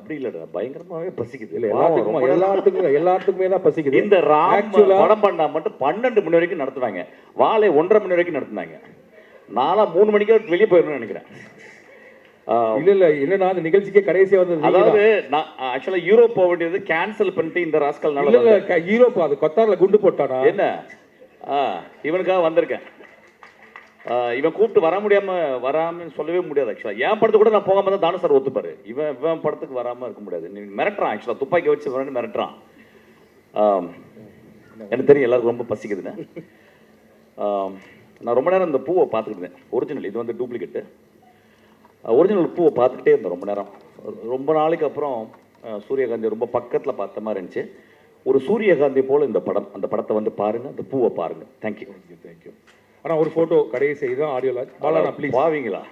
அப்படி இல்லடா, பயங்கரமாவே பசிக்குது. இல்ல எல்லாத்துக்குமே தான் பசிக்குது. இந்த ராம் படம் பண்ணா மட்டும் 12 மணி வரைக்கும் நடத்துனாங்க. வாழை 1:30 மணி வரைக்கும் நடத்துனாங்க. நாளா 3 மணிக்கு வெளியே போயிடணும்னு நினைக்கிறேன். இல்ல என்னன்னா அந்த நிகழ்ச்சிக்கே கடைசியா வந்து, அதாவது நான் ஆக்சுவலா யூரோப் போக வேண்டியது கேன்சல் பண்ணிட்டு இந்த ராஸ்கல்னால. இல்ல யூரோப் அது கத்தார்ல குண்டு போட்டானா என்ன, இவனுக்காக வந்திருக்கேன். இவன் கூப்பிட்டு வராமன்னு சொல்லவே முடியாது. ஆக்சுவலா என் படத்துக்கு கூட நான் போகாம தான் தானு சார் ஒத்துப்பாரு. இவன் படத்துக்கு வராம இருக்க முடியாது. நீ மிரட்டுறான், ஆக்சுவலா துப்பாக்கி வச்சு மிரட்டுறான். எனக்கு தெரியும் எல்லாருக்கும் ரொம்ப பசிக்குதுன்னு. நான் ரொம்ப நேரம் இந்த பூவை பார்த்துக்கிட்டு இருந்தேன். ஒரிஜினல், இது வந்து டூப்ளிகேட்டு. ஒரிஜினல் பூவை பார்த்துக்கிட்டே இருந்தேன் ரொம்ப நேரம். ரொம்ப நாளைக்கு அப்புறம் சூரியகாந்தி ரொம்ப பக்கத்தில் பார்த்த மாதிரி இருந்துச்சு. ஒரு சூரியகாந்தி போல் இந்த படம், அந்த படத்தை வந்து பாருங்கள், அந்த பூவை பாருங்கள். தேங்க்யூ. ஆனால் ஒரு ஃபோட்டோ கடைசி இதுதான் ஆடியோ லான்ச். பாலா ப்ளீஸ். பாவீங்களா?